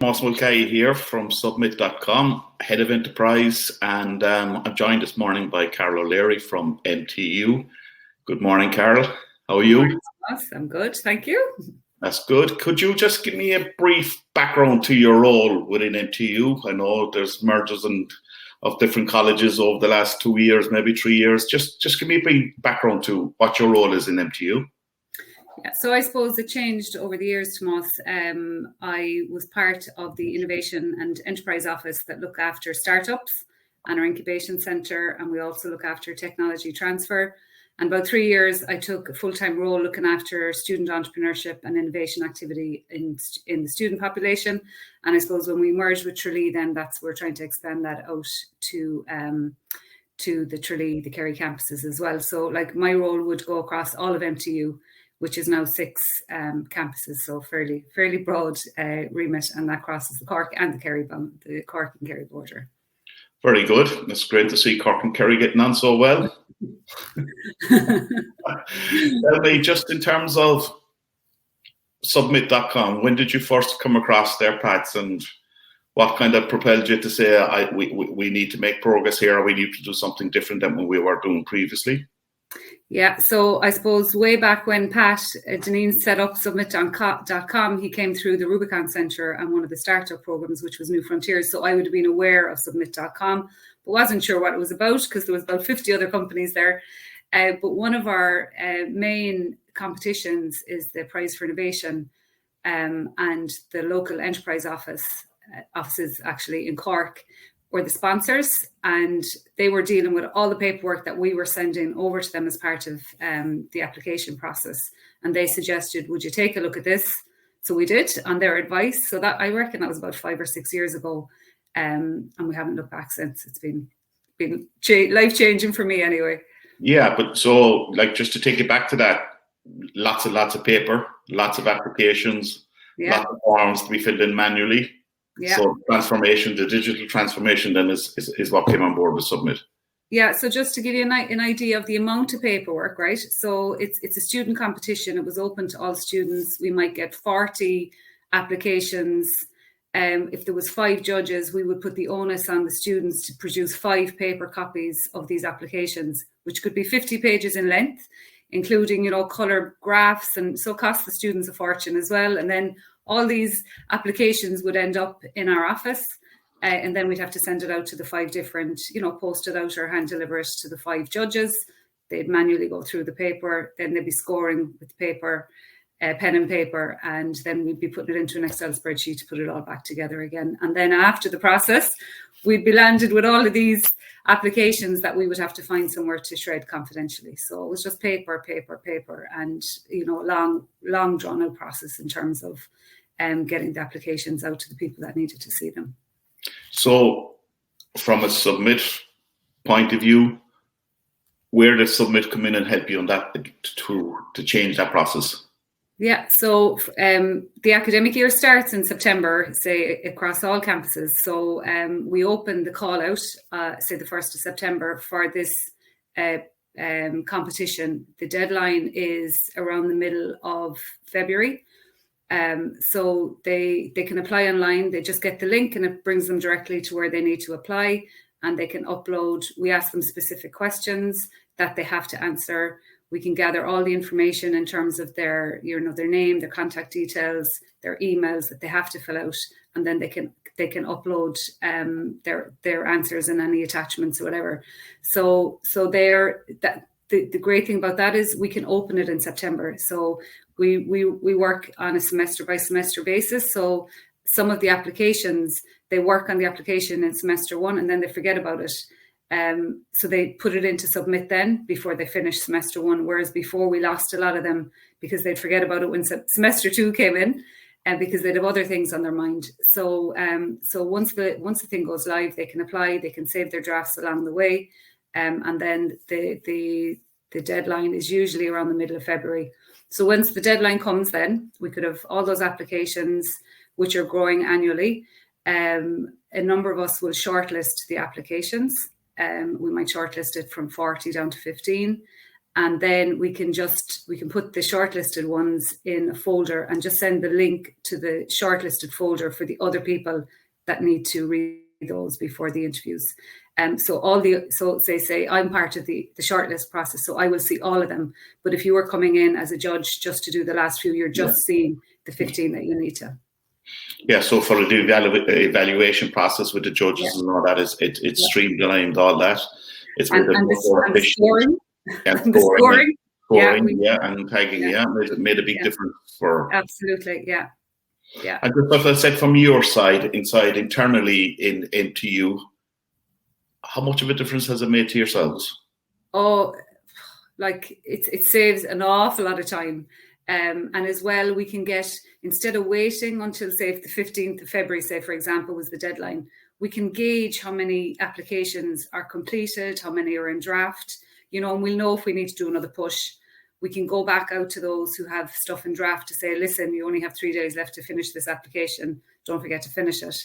Tomás Mulchay here from Submit.com, Head of Enterprise, and I'm joined this morning by Carole O'Leary from MTU. Good morning, Carole. How are you? Good morning, Tomás. I'm good, thank you. That's good. Could you just give me a brief background to your role within MTU? I know there's mergers of different colleges over the last 2 years, maybe 3 years. Just give me a brief background to what your role is in MTU. Yeah, so I suppose it changed over the years, Tomás. I was part of the Innovation and Enterprise Office that look after startups and our incubation centre, and we also look after technology transfer. And about 3 years, I took a full-time role looking after student entrepreneurship and innovation activity in the student population. And I suppose when we merged with Tralee, then we're trying to expand that out to the Tralee, the Kerry campuses as well. So like my role would go across all of MTU, which is now 6 campuses, so fairly broad remit, and that crosses the Cork and the Cork and Kerry border. Very good. It's great to see Cork and Kerry getting on so well. Tell me, just in terms of Submit.com, when did you first come across their paths, and what kind of propelled you to say, we need to make progress here, or we need to do something different than what we were doing previously? Yeah, so I suppose way back when Pat Deneen set up Submit.com, he came through the Rubicon Centre and one of the startup programs, which was New Frontiers. So I would have been aware of Submit.com, but wasn't sure what it was about because there was about 50 other companies there. But one of our main competitions is the Prize for Innovation, and the local enterprise offices actually in Cork were the sponsors, and they were dealing with all the paperwork that we were sending over to them as part of the application process. And they suggested, would you take a look at this? So we did, on their advice. So that, I reckon that was about 5 or 6 years ago. And we haven't looked back since. It's been life-changing for me anyway. Yeah, but so like just to take it back to that, lots and lots of paper, lots of applications, lots of forms to be filled in manually. Yeah. So transformation, the digital transformation then is what came on board with Submit. Yeah, so just to give you an idea of the amount of paperwork, right? So it's a student competition. It was open to all students. We might get 40 applications. If there was 5 judges, we would put the onus on the students to produce 5 paper copies of these applications, which could be 50 pages in length, including, colour graphs, and so cost the students a fortune as well. And then all these applications would end up in our office, and then we'd have to send it out to the 5 different, post it out or hand deliver it to the 5 judges. They'd manually go through the paper, then they'd be scoring with paper, pen and paper, and then we'd be putting it into an Excel spreadsheet to put it all back together again. And then after the process, we'd be landed with all of these applications that we would have to find somewhere to shred confidentially. So it was just paper, and, long drawn out process in terms of getting the applications out to the people that needed to see them. So from a Submit point of view, where does Submit come in and help you on that to change that process? Yeah, so the academic year starts in September, say across all campuses. So we open the call out, say the 1st of September for this competition. The deadline is around the middle of February. So they can apply online. They just get the link and it brings them directly to where they need to apply, and they can upload. We ask them specific questions that they have to answer. We can gather all the information in terms of their name, their contact details, their emails that they have to fill out, and then they can upload their answers and any attachments or whatever. So the great thing about that is we can open it in September. So we work on a semester by semester basis. So some of the applications, they work on the application in semester 1 and then they forget about it. So they put it into Submit then before they finish semester 1, whereas before we lost a lot of them because they'd forget about it when semester 2 came in, and because they'd have other things on their mind. So once the thing goes live, they can apply, they can save their drafts along the way, and then the deadline is usually around the middle of February. So once the deadline comes, then we could have all those applications, which are growing annually. A number of us will shortlist the applications. We might shortlist it from 40 down to 15. And then we can put the shortlisted ones in a folder and just send the link to the shortlisted folder for the other people that need to read those before the interviews. So say I'm part of the shortlist process, so I will see all of them. But if you were coming in as a judge just to do the last few, you're just seeing the 15 that you need to. Yeah, so for the evaluation process with the judges and all that, it's streamlined, all that. It's and the scoring. And the scoring. And tagging, it made a big difference for. Absolutely, yeah. And just as I said, from your side, internally in MTU, how much of a difference has it made to yourselves? Oh, like it saves an awful lot of time. And as well, we can get, instead of waiting until, say, the 15th of February, say, for example, was the deadline, we can gauge how many applications are completed, how many are in draft, and we'll know if we need to do another push. We can go back out to those who have stuff in draft to say, listen, you only have 3 days left to finish this application. Don't forget to finish it.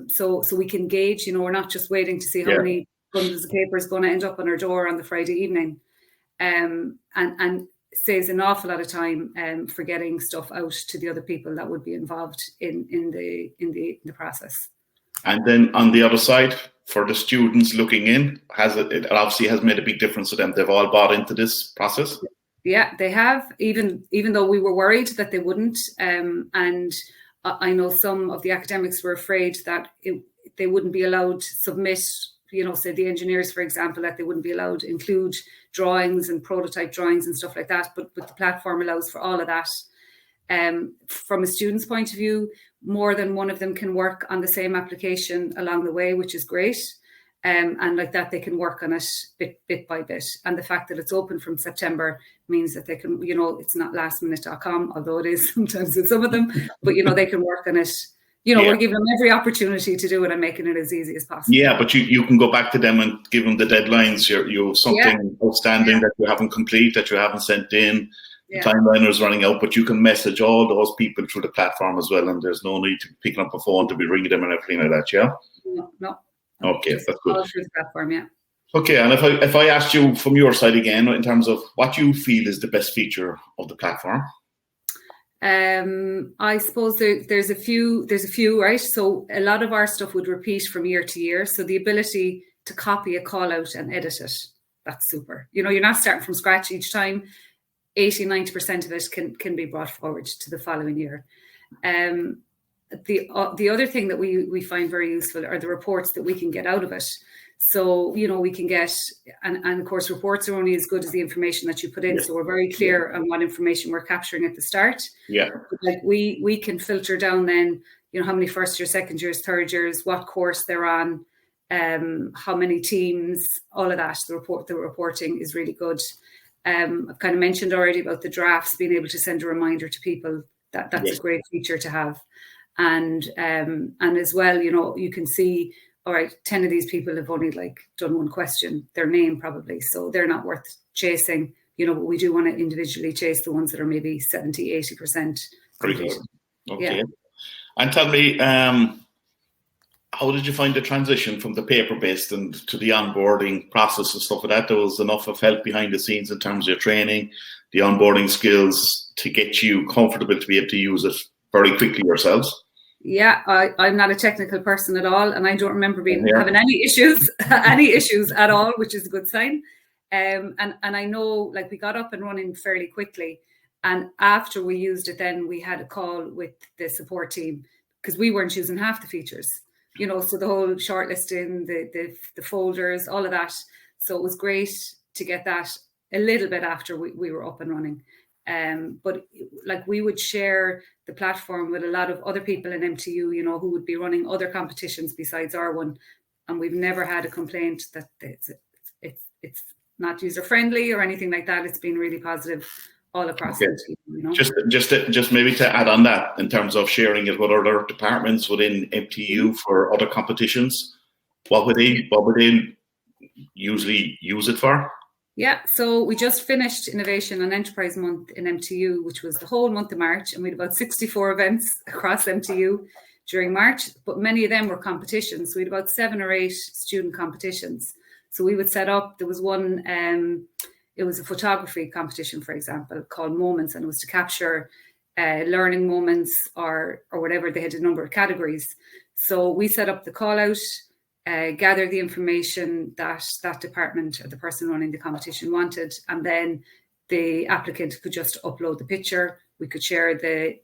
So we can gauge, we're not just waiting to see how many bundles of paper is going to end up on our door on the Friday evening. And saves an awful lot of time for getting stuff out to the other people that would be involved in the process. And then on the other side, for the students looking in, it obviously has made a big difference to them. They've all bought into this process. Yeah, they have, even though we were worried that they wouldn't. And I know some of the academics were afraid that they wouldn't be allowed to submit, say the engineers, for example, that they wouldn't be allowed to include drawings and prototype drawings and stuff like that. But the platform allows for all of that. From a student's point of view, more than one of them can work on the same application along the way, which is great. And like that, they can work on it bit by bit. And the fact that it's open from September means that they can, it's not lastminute.com, although it is sometimes with some of them, but, they can work on it. We're giving them every opportunity to do it and making it as easy as possible. Yeah, but you can go back to them and give them the deadlines. You have something outstanding that you haven't complete, that you haven't sent in. The timeline is running out, but you can message all those people through the platform as well, and there's no need to be picking up a phone to be ringing them and everything like that, yeah? No. Okay, that's good. All through the platform, yeah. Okay, and if I asked you from your side again, in terms of what you feel is the best feature of the platform? I suppose there's a few, right? So a lot of our stuff would repeat from year to year. So the ability to copy a call out and edit it, that's super. You're not starting from scratch each time. 80-90% of it can be brought forward to the following year. The other thing that we find very useful are the reports that we can get out of it. So, we can get, and of course, reports are only as good as the information that you put in. So we're very clear on what information we're capturing at the start. Yeah. Like we can filter down then, how many first years, second years, third years, what course they're on, how many teams, all of that. The reporting is really good. I've kind of mentioned already about the drafts, being able to send a reminder to people. That's a great feature to have. And as well, you can see, all right, 10 of these people have only done one question, their name probably, so they're not worth chasing, but we do want to individually chase the ones that are maybe 70-80%. Very good. Okay. And tell me, how did you find the transition from the paper-based and to the onboarding process and stuff like that? There was enough of help behind the scenes in terms of your training, the onboarding skills to get you comfortable to be able to use it very quickly yourselves? Yeah, I'm not a technical person at all, and I don't remember having any issues at all, which is a good sign. And I know, we got up and running fairly quickly, and after we used it, then we had a call with the support team because we weren't using half the features, so the whole shortlisting, the folders, all of that. So it was great to get that a little bit after we were up and running. But we would share the platform with a lot of other people in MTU, who would be running other competitions besides our one. And we've never had a complaint that it's not user friendly or anything like that. It's been really positive all across MTU, Just maybe to add on that, in terms of sharing it with other departments within MTU for other competitions, what would they usually use it for? Yeah, so we just finished Innovation and Enterprise Month in MTU, which was the whole month of March, and we had about 64 events across MTU during March, but many of them were competitions. So we had about 7 or 8 student competitions. So we would set up, there was one, it was a photography competition, for example, called Moments, and it was to capture learning moments or whatever. They had a number of categories. So we set up the call out, gather the information that that department or the person running the competition wanted, and then the applicant could just upload the picture. We could share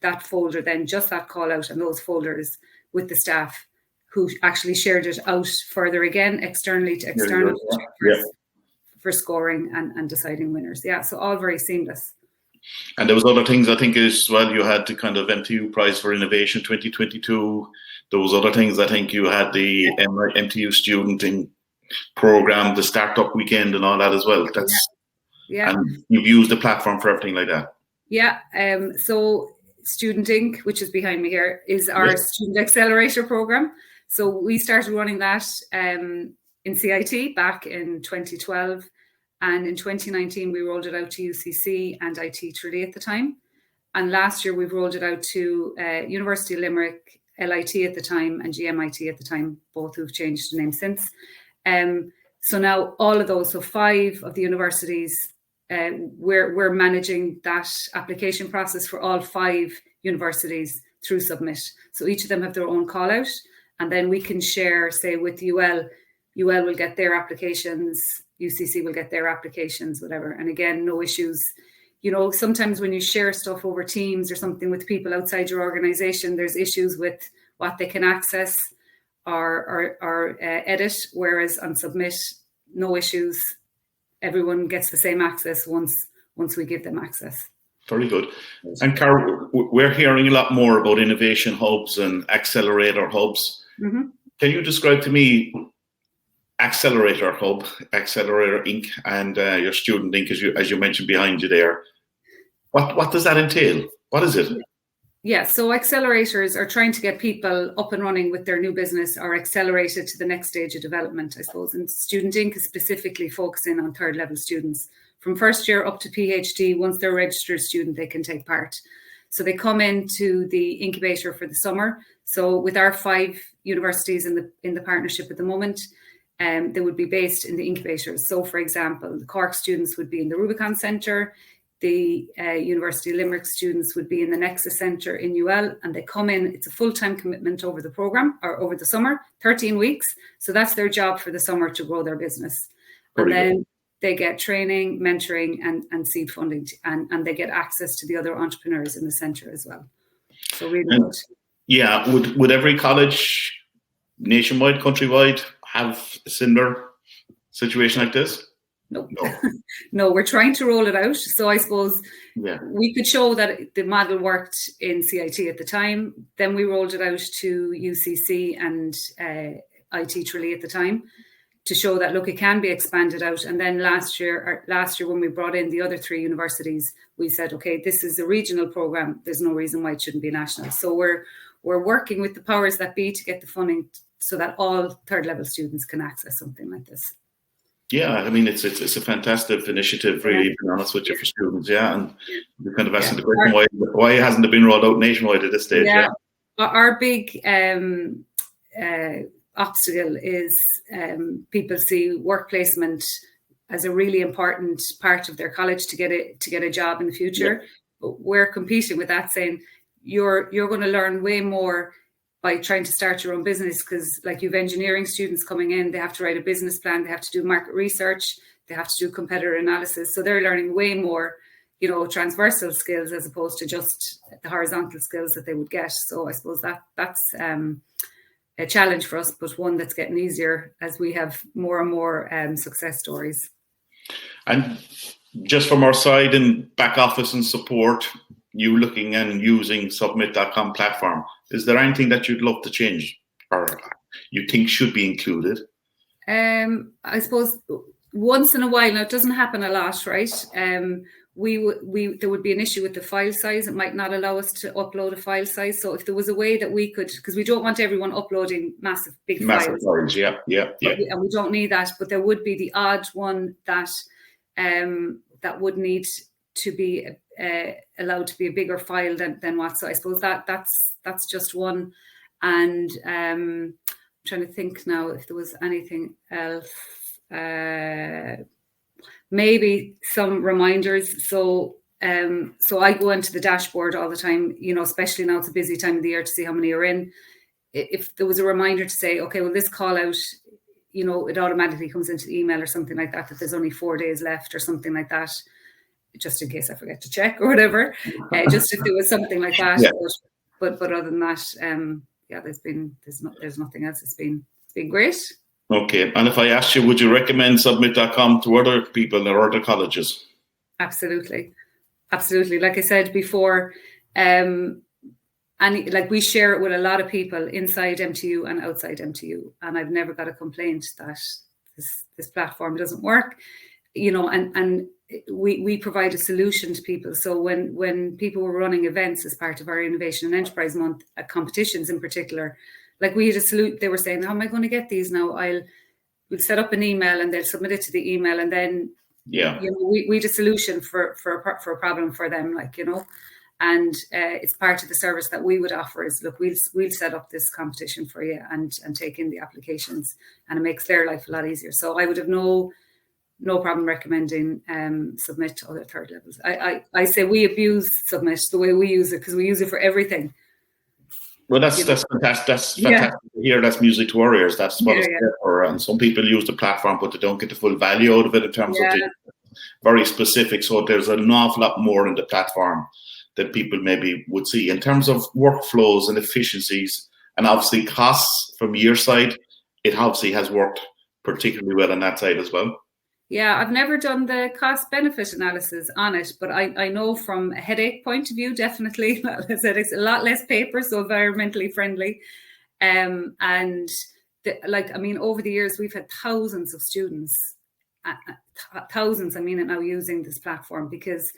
that folder, then just that call out and those folders with the staff, who actually shared it out further again externally to external for scoring and deciding winners. Yeah, so all very seamless. And there was other things, I think, as well. You had the kind of MTU Prize for Innovation 2022. There was other things. I think you had the MTU student program, the startup weekend, and all that as well. And you've used the platform for everything like that. Yeah. So Student Inc., which is behind me here, is our student accelerator program. So we started running that in CIT back in 2012. And in 2019, we rolled it out to UCC and IT Tralee at the time. And last year, we've rolled it out to University of Limerick, LIT at the time, and GMIT at the time, both who've changed the name since. So now all of those, so 5 of the universities, we're managing that application process for all 5 universities through Submit. So each of them have their own call out, and then we can share, say, with UL will get their applications, UCC will get their applications, whatever. And again, no issues. You know, sometimes when you share stuff over Teams or something with people outside your organization, there's issues with what they can access or edit, whereas on Submit, no issues. Everyone gets the same access once we give them access. Very good. And Carole, we're hearing a lot more about innovation hubs and accelerator hubs. Mm-hmm. Can you describe to me Accelerator Hub, Accelerator Inc., and your Student Inc., as you mentioned behind you there? What does that entail? What is it? Yeah, so accelerators are trying to get people up and running with their new business or accelerated to the next stage of development, I suppose. And Student Inc. is specifically focusing on third level students. From first year up to PhD, once they're a registered student, they can take part. So they come into the incubator for the summer. So with our 5 universities in the partnership at the moment, they would be based in the incubators. So, for example, the Cork students would be in the Rubicon Centre. The University of Limerick students would be in the Nexus Centre in UL, and they come in. It's a full-time commitment over the programme or over the summer, 13 weeks. So that's their job for the summer, to grow their business. And then they get training, mentoring, and seed funding, and they get access to the other entrepreneurs in the centre as well. So really good. Yeah, would every college nationwide, countrywide, have a similar situation like this? No. No, we're trying to roll it out. So I suppose we could show that the model worked in CIT at the time. Then we rolled it out to UCC and IT Tralee at the time to show that, look, it can be expanded out. And then last year when we brought in the other 3 universities, we said, okay, this is a regional program. There's no reason why it shouldn't be national. So we're working with the powers that be to get the funding so that all third level students can access something like this. Yeah, I mean, it's a fantastic initiative, really, to be honest with you, for students. Yeah, and you're kind of asking the question, why hasn't it been rolled out nationwide at this stage? Yeah. Our big obstacle is people see work placement as a really important part of their college to get a job in the future. Yeah. But we're competing with that, saying you're going to learn way more by trying to start your own business, because like you've engineering students coming in, they have to write a business plan, they have to do market research, they have to do competitor analysis. So they're learning way more, transversal skills as opposed to just the horizontal skills that they would get. So I suppose that's a challenge for us, but one that's getting easier as we have more and more success stories. And just from our side in back office and support, you looking and using Submit.com platform, is there anything that you'd love to change or you think should be included? I suppose once in a while, now it doesn't happen a lot, right? There would be an issue with the file size. It might not allow us to upload a file size. So if there was a way that we could, because we don't want everyone uploading massive files. Yeah. And we don't need that, but there would be the odd one that would need to be allowed to be a bigger file than what. So I suppose that's just one. And I'm trying to think now if there was anything else. maybe some reminders. So I go into the dashboard all the time, especially now it's a busy time of the year to see how many are in. If there was a reminder to say, okay, well, this call out, it automatically comes into the email or something like that there's only 4 days left or something like that, just in case I forget to check or whatever, just if there was something like that. Yeah. But other than that, there's nothing else. It's been great. Okay. And if I asked you, would you recommend Submit.com to other people or other colleges? Absolutely. Like I said before, we share it with a lot of people inside MTU and outside MTU, and I've never got a complaint that this platform doesn't work, and we provide a solution to people. So when people were running events as part of our Innovation and Enterprise Month, competitions in particular, like we had a solution. They were saying, how am I going to get these now? We'll set up an email and they'll submit it to the email, and then we had a solution for a problem for them, and it's part of the service that we would offer is, look, we'll set up this competition for you and take in the applications, and it makes their life a lot easier. So I would have no problem recommending Submit to other third levels. I say we abuse Submit the way we use it, because we use it for everything. Well, that's fantastic. That's fantastic to hear. That's music to our ears. That's what it's there for. And some people use the platform, but they don't get the full value out of it in terms of the very specific. So there's an awful lot more in the platform that people maybe would see in terms of workflows and efficiencies, and obviously costs from your side. It obviously has worked particularly well on that side as well. Yeah, I've never done the cost benefit analysis on it, but I know from a headache point of view, definitely, it's a lot less paper, so environmentally friendly. And over the years, we've had thousands of students, thousands, now using this platform, because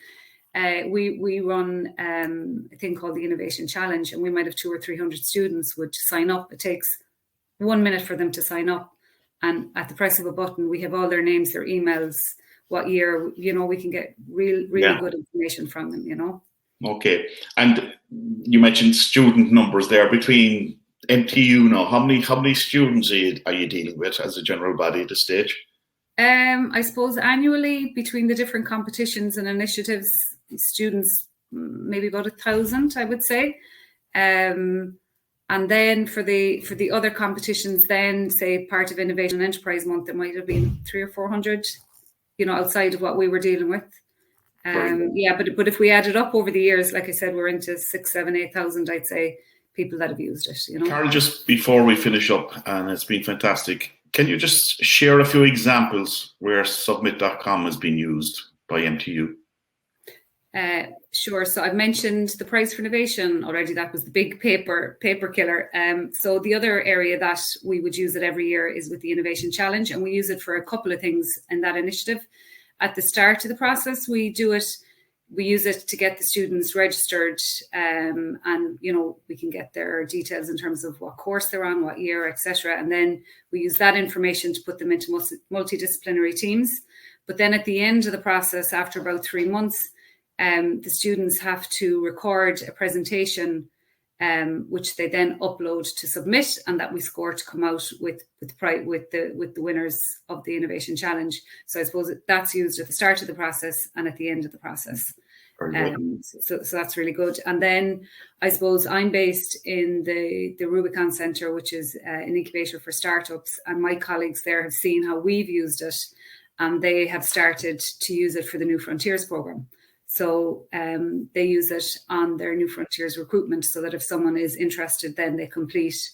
we run a thing called the Innovation Challenge, and we might have 200 or 300 students would sign up. It takes 1 minute for them to sign up. And at the press of a button, we have all their names, their emails, what year, we can get really good information from them, Okay. And you mentioned student numbers there between MTU now. How many students are you dealing with as a general body at this stage? I suppose annually between the different competitions and initiatives, students, maybe about 1,000, I would say. And then for the other competitions, then say part of Innovation and Enterprise Month, there might have been 300 or 400, outside of what we were dealing with. But if we add it up over the years, like I said, we're into 6,000, 7,000, 8,000, I'd say, people that have used it. Carole, just before we finish up, and it's been fantastic, can you just share a few examples where Submit.com has been used by MTU? Sure. So I've mentioned the prize for innovation already. That was the big paper killer. So the other area that we would use it every year is with the Innovation Challenge, and we use it for a couple of things in that initiative. At the start of the process, we use it to get the students registered, and we can get their details in terms of what course they're on, what year, etc. And then we use that information to put them into multidisciplinary teams. But then at the end of the process, after about 3 months, the students have to record a presentation, which they then upload to Submit, and that we score to come out with the winners of the Innovation Challenge. So I suppose that's used at the start of the process and at the end of the process. So that's really good. And then I suppose I'm based in the Rubicon Centre, which is an incubator for startups, and my colleagues there have seen how we've used it, and they have started to use it for the New Frontiers programme. So they use it on their New Frontiers recruitment, so that if someone is interested, then they complete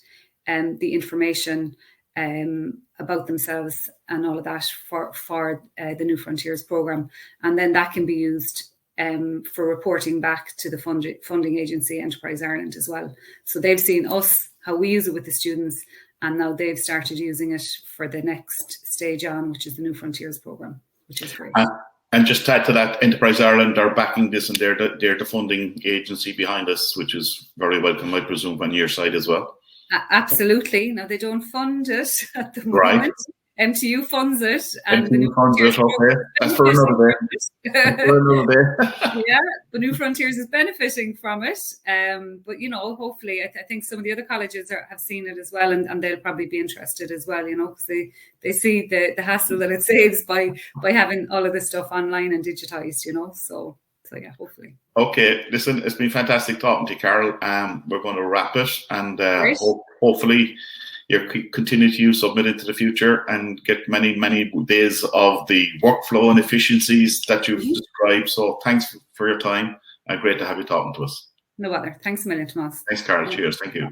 the information about themselves and all of that for the New Frontiers programme. And then that can be used for reporting back to the funding agency, Enterprise Ireland, as well. So they've seen us, how we use it with the students, and now they've started using it for the next stage on, which is the New Frontiers programme, which is great. And just to add to that, Enterprise Ireland are backing this, and they're the funding agency behind us, which is very welcome, I presume, on your side as well. Absolutely. Now, they don't fund it at the moment. MTU funds it, and MTU funds it. Okay, that's for another day. Yeah, the New Frontiers is benefiting from it. But hopefully, I think some of the other colleges have seen it as well, and they'll probably be interested as well. Because they see the hassle that it saves by having all of this stuff online and digitized. So yeah, hopefully. Okay, listen, it's been fantastic talking to you, Carole. We're going to wrap it, and hopefully you continue to use Submit into the future and get many, many days of the workflow and efficiencies that you've described. So thanks for your time, and great to have you talking to us. No bother. Thanks a million, Tomás. Thanks, Carole. Cheers. Thank you.